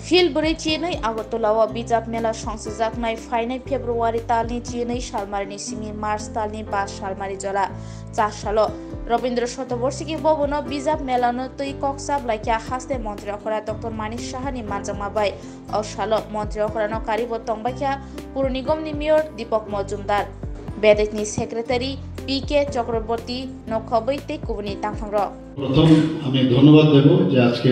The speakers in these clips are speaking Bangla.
Filburi Chinai Agotolawa Bijab Mela Songsijaknai Fainai February Talni Chinai Shalmarini Simi Mars Talni Bas Shalmari Jola Chashalo Robindra Shotoborshiki Bobono Bijab Melano Tui Koksab Laikia Haste Montri Okora Dr. Manish Shahani Manjamabai Oshalo Montri Okorano Karibo Tombakia Purunigomni Mayor Deepak Mojumdar Bedekni Secretary PK Chakraborty Nokhobai Tekubuni Tangfangro প্রথম আমি ধন্যবাদ দেব যে আজকে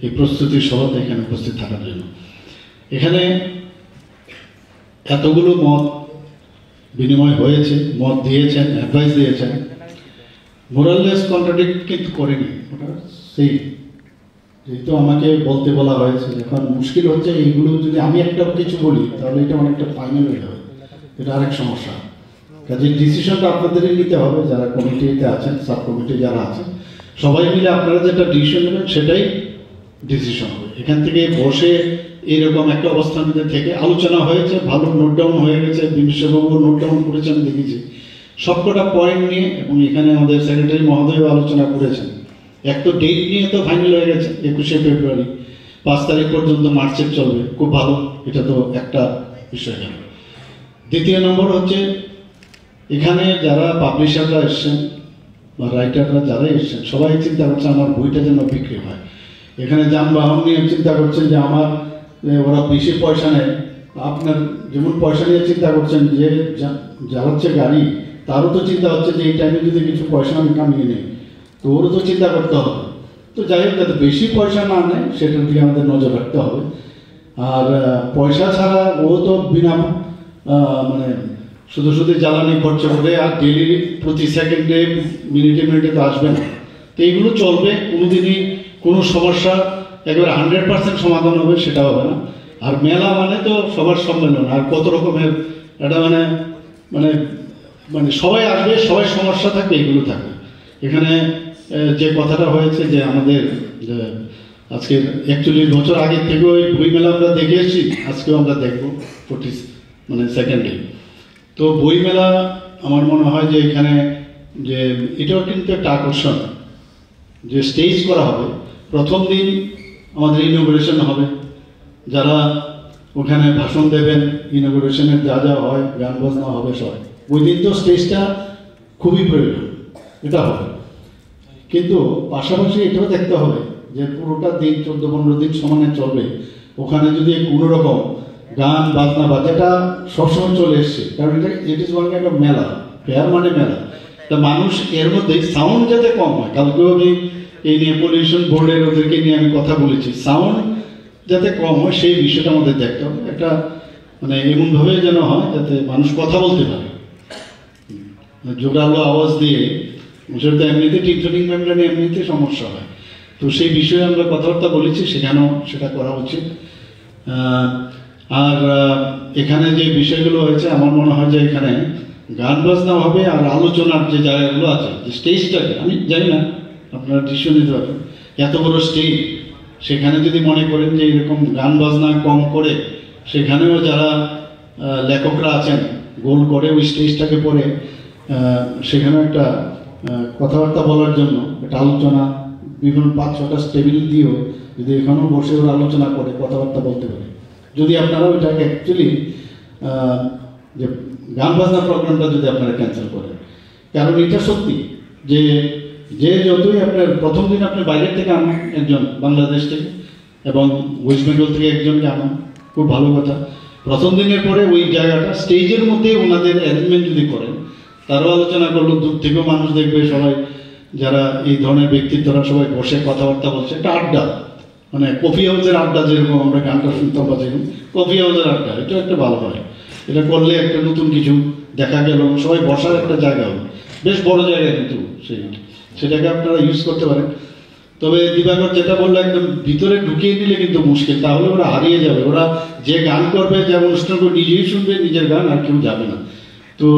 এই প্রস্তুতি সভাতে এখানে উপস্থিত থাকার জন্য। এখানে এতগুলো মত বিনিময় হয়েছে, মত দিয়েছেন, অ্যাডভাইস দিয়েছেন, মোরাললেস কন্ট্রাডিক্ট কিন্তু করেনি। ওটা সেই যেহেতু আমাকে বলতে বলা হয়েছে, এখন মুশকিল হচ্ছে এইগুলো যদি আমি একটা কিছু বলি তাহলে এটা অনেকটা ফাইনাল হয়ে যাবে, এটা আরেক সমস্যা। কাজে ডিসিশনটা আপনাদেরই নিতে হবে, যারা কমিটিতে আছেন, সাব কমিটি যারা আছেন, সবাই মিলে আপনারা যেটা ডিসিশন নেবেন সেটাই ডিসিশন হবে। এখান থেকে বসে এরকম একটা অবস্থান থেকে আলোচনা হয়েছে, ভালো নোট ডাউন হয়ে গেছে, বিমর্শবাবু নোট ডাউন করেছেন দেখেছি সবকটা পয়েন্ট নিয়ে, এবং এখানে আমাদের সেক্রেটারি মহোদয়ও আলোচনা করেছেন। এক তো ডেট নিয়ে তো ফাইনাল হয়ে গেছে 21শে ফেব্রুয়ারি, 5 তারিখ পর্যন্ত মার্চের চলবে, খুব ভালো, এটা তো একটা বিষয় গেল। দ্বিতীয় নম্বর হচ্ছে এখানে যারা পাবলিশাররা এসছেন বা রাইটাররা যারা এসছেন সবাই চিন্তা করছে আমার বইটা যেন বিক্রি হয়। এখানে যানবাহন নিয়ে চিন্তা করছেন যে আমার ওরা বেশি পয়সা নেয়, আপনার যেমন পয়সা নিয়ে চিন্তা করছেন যে জ্বালাচ্ছে গাড়ি, তারও তো চিন্তা হচ্ছে যে এই টাইমে যদি কিছু পয়সা আমি কামিয়ে নেই তো ওরও তো চিন্তা করতে হবে। তো যাই হোক, যাতে বেশি পয়সা না নেয় সেটার দিকে আমাদের নজর রাখতে হবে। আর পয়সা ছাড়া ও তো বিনা মানে শুধু শুধু জ্বালানি খরচা করে আর ডেলি প্রতি সেকেন্ডে মিনিটে মিনিটে তো আসবে না। তো এইগুলো চলবে, কোনোদিনই কোনো সমস্যা একেবারে 100% সমাধান হবে সেটা হবে না। আর মেলা মানে তো সবার সম্মেলন, আর কত রকমের এটা মানে মানে মানে সবাই আসবে, সবাই সমস্যা থাকবে, এগুলো থাকবে। এখানে যে কথাটা হয়েছে যে আমাদের আজকে 41 বছর আগে থেকে ওই বইমেলা আমরা দেখে এসেছি, আজকেও আমরা দেখবো 42nd তো বইমেলা আমার মনে হয় যে এখানে যে এটাও কিন্তু একটা আকর্ষণ, যে স্টেজ করা হবে। প্রথম দিন আমাদের ইনোগ্রেশন হবে, যারা ওখানে ভাষণ দেবেন, ইনোগ্রেশনের যা যা হয়, গান বাজনা হবে সবাই, ওই দিন তো স্টেজটা খুবই প্রয়োজন, এটা হবে। কিন্তু পাশাপাশি এটাও দেখতে হবে যে পুরোটা দিন 14-15 দিন সমানে চলবে, ওখানে যদি কোনো রকম গান বাজনা বা যেটা সবসময় চলে এসছে, কারণ এটা it is one kind of মেলা, ফেয়ার মানে মেলা, তা মানুষ এর মধ্যে সাউন্ড যাতে কম হয়। কালকেও আমি এই নিয়ে পলিউশন বোর্ডের ওদেরকে নিয়ে আমি কথা বলেছি, সাউন্ড যাতে কম হয় সেই বিষয়টা আমাদের দেখতে হবে। একটা মানে এমনভাবে যেন হয় যাতে মানুষ কথা বলতে পারে, জোরালো আওয়াজ দিয়ে, সেটা এমনিতে টিনটনিং মেমব্রেনে এমনিতে সমস্যা হয়। তো সেই বিষয়ে আমরা কথাবার্তা বলেছি, সেখানেও সেটা করা উচিত। আর এখানে যে বিষয়গুলো হয়েছে আমার মনে হয় যে এখানে গান বাজনা হবে, আর আলোচনার যে জায়গাগুলো আছে, যে স্টেজটাকে আমি জানি না আপনারা ডিসিশন নিতে পারবেন, এত বড় স্টেজ, সেখানে যদি মনে করেন যে এরকম গান বাজনা কম করে সেখানেও যারা লেখকরা আছেন গোল করে ওই স্টেজটাকে পরে সেখানেও একটা কথাবার্তা বলার জন্য একটা আলোচনা, বিভিন্ন 5-6টা টেবিল দিয়েও যদি এখানেও বসে ওরা আলোচনা করে কথাবার্তা বলতে পারে, যদি আপনারা ওইটাকে অ্যাকচুয়ালি যে গান বাজনা প্রোগ্রামটা যদি আপনারা ক্যান্সেল করেন। কারণ এটা সত্যি যে যে যতই আপনার প্রথম দিন আপনি বাইরের থেকে আনেন একজন বাংলাদেশ থেকে এবং ওয়েস্ট বেঙ্গল থেকে একজনকে আনেন, খুব ভালো কথা। প্রথম দিনের পরে ওই জায়গাটা স্টেজের মধ্যে ওনাদের অ্যারেঞ্জমেন্ট যদি করেন, তারও আলোচনা করলো, দূর থেকেও মানুষ দেখবে, সবাই যারা এই ধরনের ব্যক্তিত্বরা সবাই বসে কথাবার্তা বলছে, একটা আড্ডা, মানে কফি হাউসের আড্ডা, যেরকম আমরা গানটা শুনতাম বা যেরকম কফি হাউসের আড্ডা, এটা একটা ভালো হয়। এটা করলে একটা নতুন কিছু দেখা গেল, সবাই বসার একটা জায়গা হবে, বেশ বড় জায়গা, কিন্তু সেটাকে আপনারা ইউজ করতে পারেন। তবে দিবাকর যেটা বললো, একদম ভিতরে ঢুকিয়ে দিলে কিন্তু মুশকিল, তাহলে ওরা হারিয়ে যাবে। ওরা যে গান করবে, যে অনুষ্ঠান করবে, নিজেই শুনবে নিজের গান, আর কেউ যাবে না। তো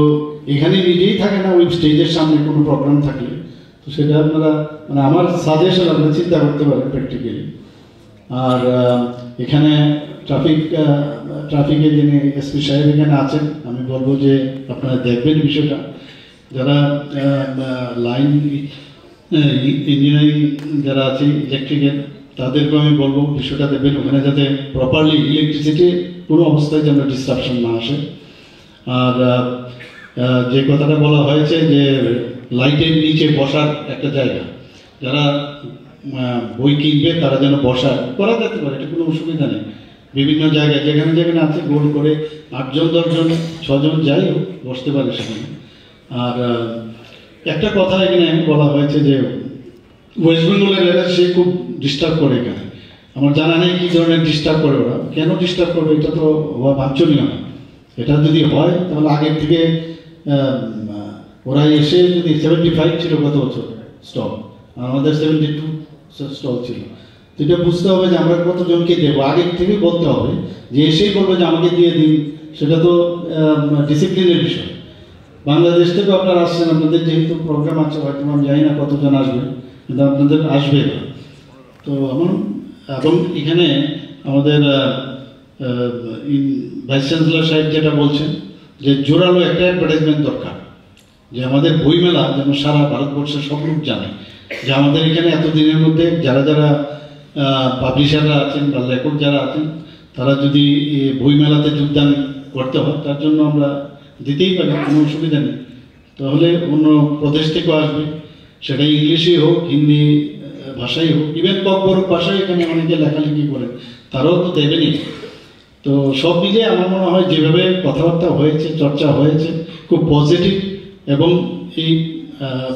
এখানে নিজেই থাকে না ওই স্টেজের সামনে কোনো প্রোগ্রাম থাকলে, তো সেটা আপনারা মানে আমার সাজেশন আপনারা চিন্তা করতে পারেন প্র্যাকটিক্যালি। আর এখানে ট্রাফিকের যিনি এসপি সাহেব এখানে আছেন, আমি বলবো যে আপনারা দেখবেন বিষয়টা, যারা লাইন ইঞ্জিনিয়ারিং যারা আছে, ইলেকট্রিক্যাল, তাদেরকে আমি বলবো বিষয়টা দেবেন ওখানে, যাতে প্রপারলি ইলেকট্রিসিটি কোনো অবস্থায় যেন ডিসরাপশন না আসে। আর যে কথাটা বলা হয়েছে যে লাইটের নিচে বসার একটা জায়গা, যারা বই কিনবে তারা যেন বসার করা যেতে পারে, এটা কোনো অসুবিধা নেই। বিভিন্ন জায়গায় যেখানে যেখানে আছে গোল করে 8 জন 10 জন 6 জন যাই হোক বসতে পারে সেখানে। আর একটা কথা এখানে বলা হয়েছে যে ওয়েস্ট বেঙ্গলের এরা সে খুব ডিস্টার্ব করে এখানে। আমার জানা নেই কী ধরনের ডিস্টার্ব করে ওরা, কেন ডিস্টার্ব করবে, এটা তো হওয়া বাঞ্ছনীয় না। এটা যদি হয় তাহলে আগের থেকে ওরা এসে যদি 75 ছিল গত বছর স্টল, আমাদের 72 স্টল ছিল, তো এটা বুঝতে হবে যে আমরা কতজনকে দেবো, আগের থেকে বলতে হবে। যে এসেই বলবে যে আমাকে দিয়ে দিন, সেটা তো ডিসিপ্লিনের বিষয়। বাংলাদেশ থেকে আপনারা আসছেন, আপনাদের যেহেতু প্রোগ্রাম আছে, হয়তো আমি জানি না কতজন আসবে, কিন্তু আপনাদের আসবে। তো এবং এখানে আমাদের ভাইস চ্যান্সেলর সাহেব যেটা বলছেন যে জোরালো একটা অ্যাডভার্টাইজমেন্ট দরকার, যে আমাদের বইমেলা যেন সারা ভারতবর্ষের সব লোক জানে যে আমাদের এখানে এতদিনের মধ্যে যারা যারা পাবলিশাররা আছেন বা লেখক যারা আছেন, তারা যদি বইমেলাতে যোগদান করতে হয় তার জন্য আমরা দিতেই পারি, কোনো অসুবিধা নেই। তাহলে অন্য প্রদেশ থেকেও আসবে, সেটা ইংলিশই হোক, হিন্দি ভাষাই হোক, ইভেন ককবরক ভাষায় এখানে অনেকে লেখালেখি করে, তারাও তো দেবেনই। তো সব মিলে আমার মনে হয় যেভাবে কথাবার্তা হয়েছে, চর্চা হয়েছে, খুব পজিটিভ, এবং এই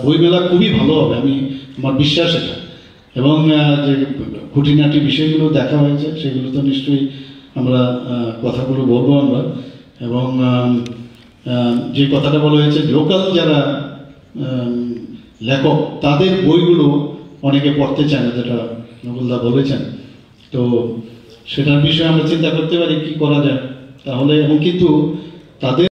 বইমেলা খুবই ভালো হবে, আমার বিশ্বাস এটা। এবং যে খুঁটিনাটি বিষয়গুলো দেখা হয়েছে সেগুলো তো নিশ্চয়ই আমরা কথাগুলো বলবো আমরা। এবং যে কথাটা বলা হয়েছে লোকাল যারা লেখক তাদের বইগুলো অনেকে পড়তে চায় না, যেটা নকুলদা বলেছেন। তো সেটার বিষয়ে আমরা চিন্তা করতে পারি কি করা যায় তাহলে। এবং কিন্তু তাদের